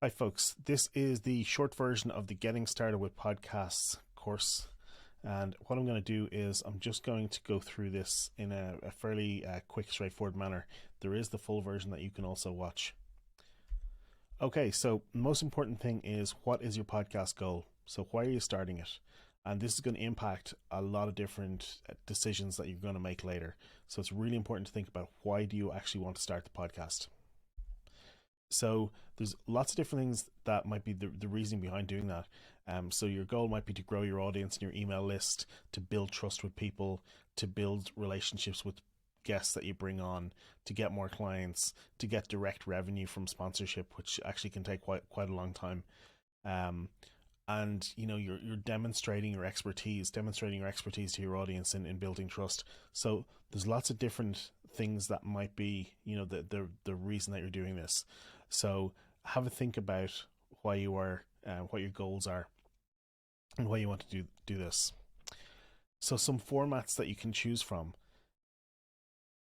Hi, folks. This is the short version of the Getting Started with Podcasts course. And what I'm going to do is I'm just going to go through this in a fairly quick, straightforward manner. There is the full version that you can also watch. Okay, so the most important thing is, what is your podcast goal? So why are you starting it? And this is going to impact a lot of different decisions that you're going to make later. So it's really important to think about, why do you actually want to start the podcast? So there's lots of different things that might be the reason behind doing that. So your goal might be to grow your audience and your email list, to build trust with people, to build relationships with guests that you bring on, to get more clients, to get direct revenue from sponsorship, which actually can take quite a long time. Um, and you're demonstrating your expertise to your audience in building trust. So there's lots of different things that might be the reason that you're doing this. So have a think about why you are, what your goals are, and why you want to do this. So some formats that you can choose from.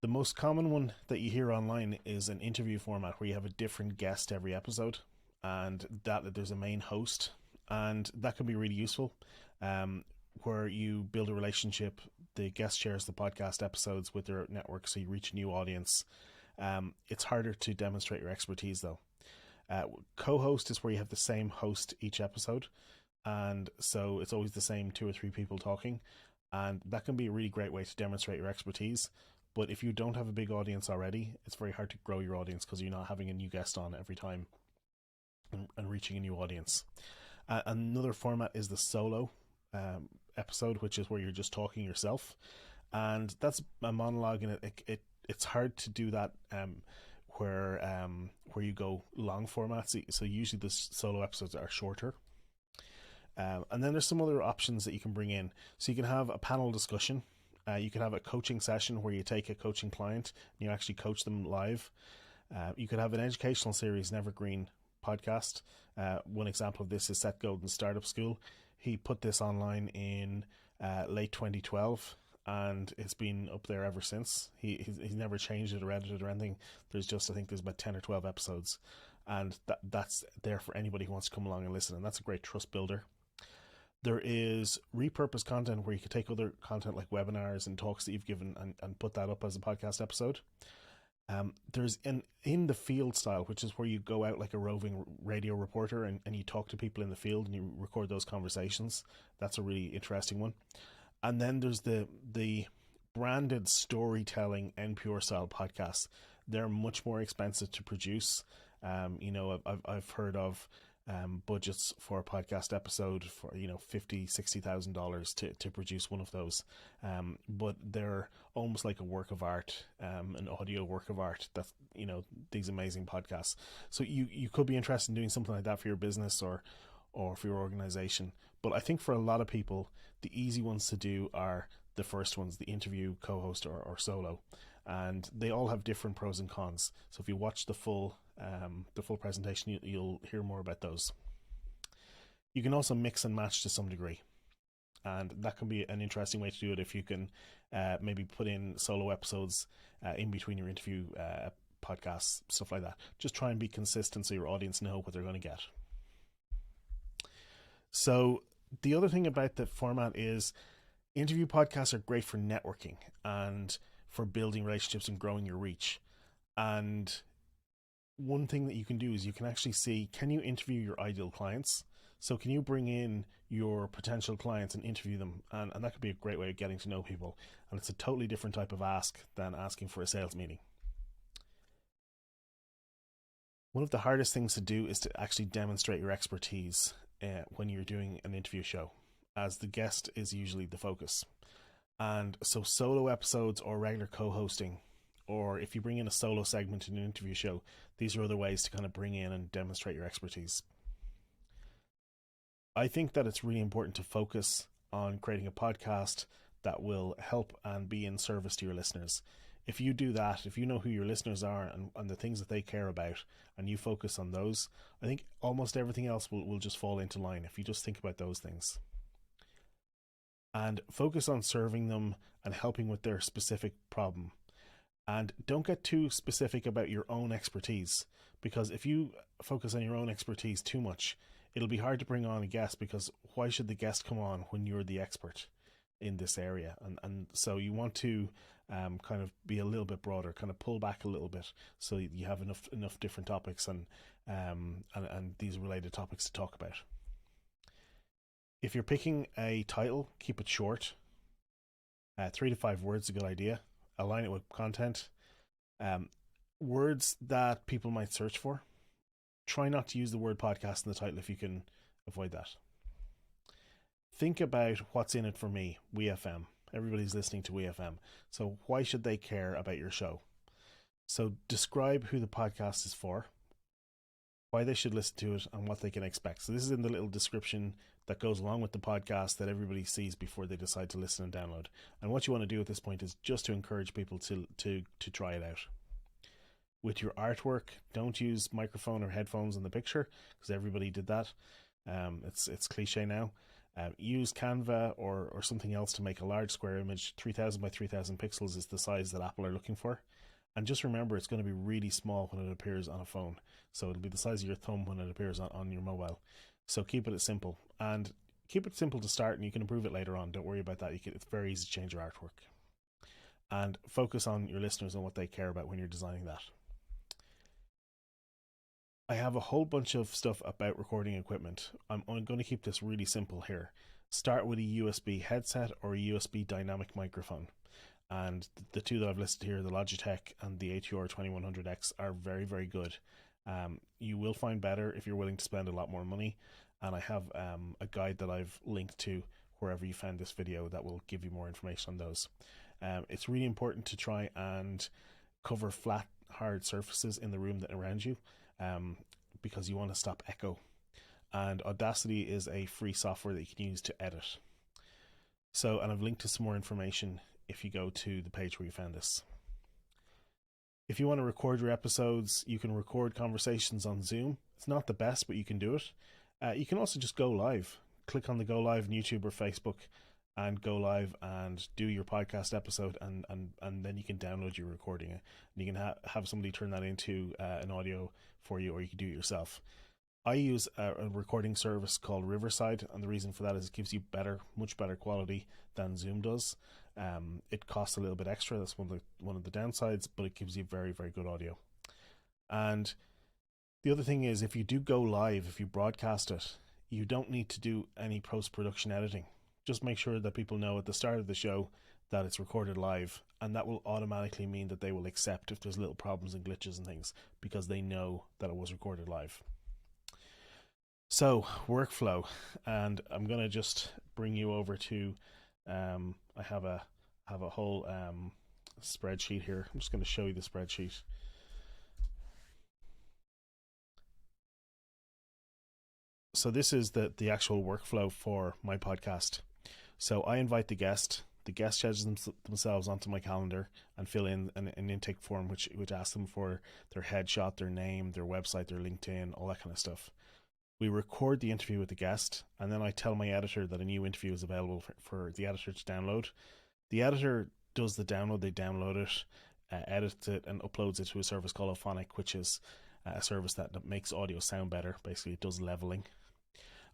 The most common one that you hear online is an interview format, where you have a different guest every episode, and that there's a main host, and that can be really useful, where you build a relationship. The guest shares the podcast episodes with their network, so you reach a new audience. It's harder to demonstrate your expertise, though. Co-host is where you have the same host each episode, and so it's always the same 2 or 3 people talking, and that can be a really great way to demonstrate your expertise. But if you don't have a big audience already, it's very hard to grow your audience, because you're not having a new guest on every time and reaching a new audience. Another format is the solo episode, which is where you're just talking yourself, and that's a monologue, and it's hard to do that where you go long formats. So usually the solo episodes are shorter. And then there's some other options that you can bring in. So you can have a panel discussion. You can have a coaching session, where you take a coaching client and you actually coach them live. You could have an educational series, an evergreen podcast. One example of this is Seth Godin's Startup School. He put this online in late 2012, and it's been up there ever since. He's never changed it or edited or anything. I think there's about 10 or 12 episodes, and that's there for anybody who wants to come along and listen, and that's a great trust builder. There is repurposed content, where you could take other content like webinars and talks that you've given and put that up as a podcast episode. There's an in the field style, which is where you go out like a roving radio reporter, and you talk to people in the field and you record those conversations. That's a really interesting one. And then there's the branded storytelling NPR style podcasts. They're much more expensive to produce. I've heard of budgets for a podcast episode for $50,000-$60,000 to produce one of those, but they're almost like a work of art, an audio work of art. That's these amazing podcasts. So you could be interested in doing something like that for your business or for your organization. But I think for a lot of people, the easy ones to do are the first ones, the interview, co-host, or solo, and they all have different pros and cons. So if you watch the full presentation, you'll hear more about those. You can also mix and match to some degree, and that can be an interesting way to do it. If you can maybe put in solo episodes in between your interview podcasts, stuff like that. Just try and be consistent, so your audience know what they're going to get. So the other thing about the format is, interview podcasts are great for networking and for building relationships and growing your reach. And one thing that you can do is, you can actually see, can you interview your ideal clients? So can you bring in your potential clients and interview them? And that could be a great way of getting to know people. And it's a totally different type of ask than asking for a sales meeting. One of the hardest things to do is to actually demonstrate your expertise when you're doing an interview show, as the guest is usually the focus. And so solo episodes or regular co-hosting, or if you bring in a solo segment in an interview show, these are other ways to kind of bring in and demonstrate your expertise. I think that it's really important to focus on creating a podcast that will help and be in service to your listeners. If you do that, if you know who your listeners are and the things that they care about, and you focus on those, I think almost everything else will just fall into line if you just think about those things. And focus on serving them and helping with their specific problem. And don't get too specific about your own expertise, because if you focus on your own expertise too much, it'll be hard to bring on a guest, because why should the guest come on when you're the expert in this area? And so you want to kind of be a little bit broader, kind of pull back a little bit, so you have enough different topics and these related topics to talk about. If you're picking a title, keep it short. 3 to 5 words is a good idea. Align it with content. Words that people might search for. Try not to use the word podcast in the title if you can avoid that. Think about what's in it for me, WeFM. Everybody's listening to WeFM. So why should they care about your show? So describe who the podcast is for, why they should listen to it, and what they can expect. So this is in the little description that goes along with the podcast that everybody sees before they decide to listen and download. And what you want to do at this point is just to encourage people to try it out. With your artwork, don't use microphone or headphones in the picture, because everybody did that. It's cliche now. Use Canva or something else to make a large square image. 3000 by 3000 pixels is the size that Apple are looking for. And just remember, it's going to be really small when it appears on a phone. So it'll be the size of your thumb when it appears on your mobile. So keep it simple. And keep it simple to start, and you can improve it later on. Don't worry about that. It's very easy to change your artwork. And focus on your listeners and what they care about when you're designing that. I have a whole bunch of stuff about recording equipment. I'm going to keep this really simple here. Start with a USB headset or a USB dynamic microphone. And the two that I've listed here, the Logitech and the ATR 2100X, are very, very good. You will find better if you're willing to spend a lot more money. And I have a guide that I've linked to wherever you found this video that will give you more information on those. It's really important to try and cover flat, hard surfaces in the room that around you, because you want to stop echo. And Audacity is a free software that you can use to edit. So, and I've linked to some more information if you go to the page where you found this. If you want to record your episodes, you can record conversations on Zoom. It's not the best, but you can do it. You can also just go live. Click on the go live on YouTube or Facebook and go live and do your podcast episode, and then you can download your recording, and you can have somebody turn that into an audio for you, or you can do it yourself. I use a recording service called Riverside, and the reason for that is it gives you much better quality than Zoom does. It costs a little bit extra. That's one of the downsides, but it gives you very, very good audio. And the other thing is, if you do go live, if you broadcast it, you don't need to do any post-production editing. Just make sure that people know at the start of the show that it's recorded live, and that will automatically mean that they will accept if there's little problems and glitches and things, because they know that it was recorded live. So, workflow, and I'm going to just bring you over to, I have a whole spreadsheet here. I'm just going to show you the spreadsheet. So this is the actual workflow for my podcast. So I invite the guest schedules themselves onto my calendar and fill in an intake form which asks them for their headshot, their name, their website, their LinkedIn, all that kind of stuff. We record the interview with the guest, and then I tell my editor that a new interview is available for the editor to download. The editor does the download, they download it, edits it, and uploads it to a service called Auphonic, which is a service that makes audio sound better. Basically, it does leveling.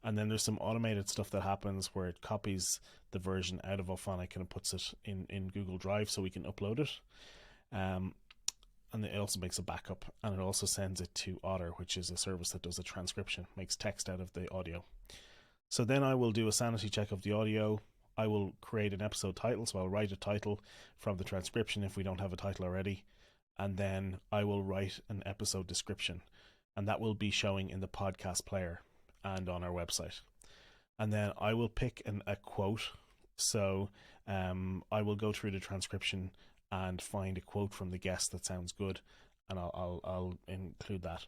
And then there's some automated stuff that happens where it copies the version out of Auphonic and it puts it in Google Drive so we can upload it. And it also makes a backup, and it also sends it to Otter, which is a service that does a transcription, makes text out of the audio. So then I will do a sanity check of the audio. I will create an episode title, so I'll write a title from the transcription if we don't have a title already. And then I will write an episode description, and that will be showing in the podcast player and on our website. And then I will pick a quote. So I will go through the transcription and find a quote from the guest that sounds good, and I'll include that.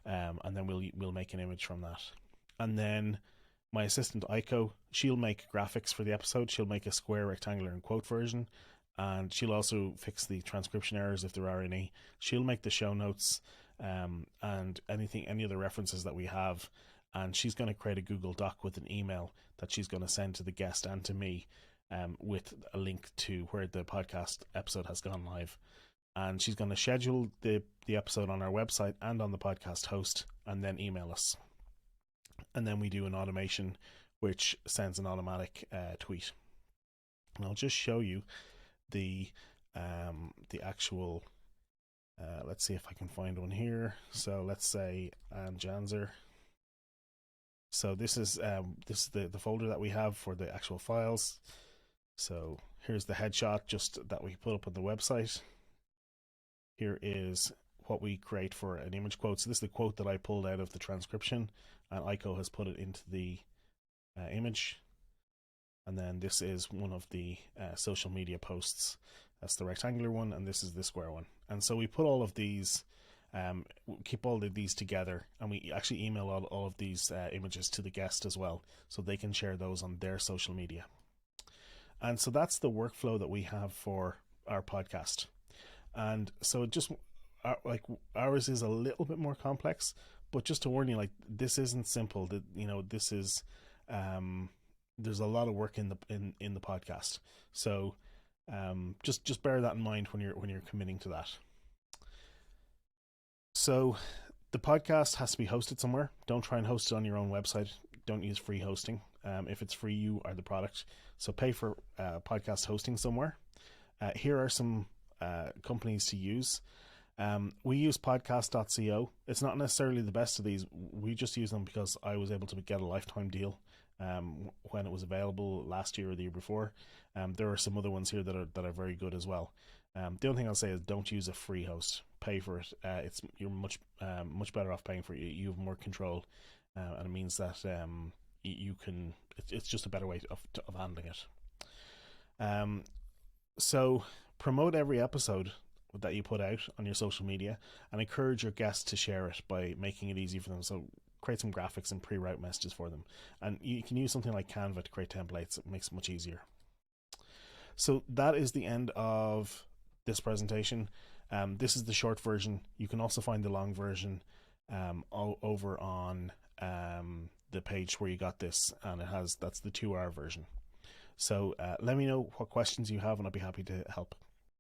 And then we'll make an image from that. And then my assistant Aiko, she'll make graphics for the episode. She'll make a square, rectangular, and quote version, and she'll also fix the transcription errors if there are any. She'll make the show notes and any other references that we have. And she's going to create a Google Doc with an email that she's going to send to the guest and to me, with a link to where the podcast episode has gone live. and she's going to schedule the episode on our website and on the podcast host, and then email us. And then we do an automation which sends an automatic tweet. And I'll just show you the actual. Let's see if I can find one here. So let's say Ann Janzer. So this is the folder that we have for the actual files. So here's the headshot just that we put up on the website. Here is what we create for an image quote. So this is the quote that I pulled out of the transcription, and Aiko has put it into the image. And then this is one of the social media posts. That's the rectangular one, and this is the square one. And so we put all of these, keep all of these together, and we actually email all of these images to the guest as well, so they can share those on their social media. And so that's the workflow that we have for our podcast. And so it just, like, ours is a little bit more complex, but just to warn you, like, this isn't simple. That, you know, this is, there's a lot of work in the podcast. So just bear that in mind when you're committing to that. So the podcast has to be hosted somewhere. Don't try and host it on your own website. Don't use free hosting. If it's free, you are the product. So pay for podcast hosting somewhere. Here are some companies to use. We use podcast.co. It's not necessarily the best of these. We just use them because I was able to get a lifetime deal when it was available last year or the year before. There are some other ones here that are very good as well. The only thing I'll say is don't use a free host. Pay for it. You're much better off paying for it. You have more control, and it means that you can. It's just a better way of handling it. So promote every episode that you put out on your social media, and encourage your guests to share it by making it easy for them. So create some graphics and pre-route messages for them, and you can use something like Canva to create templates. It makes it much easier. So that is the end of this presentation. This is the short version. You can also find the long version over on the page where you got this, and that's the 2-hour version. So let me know what questions you have, and I'll be happy to help.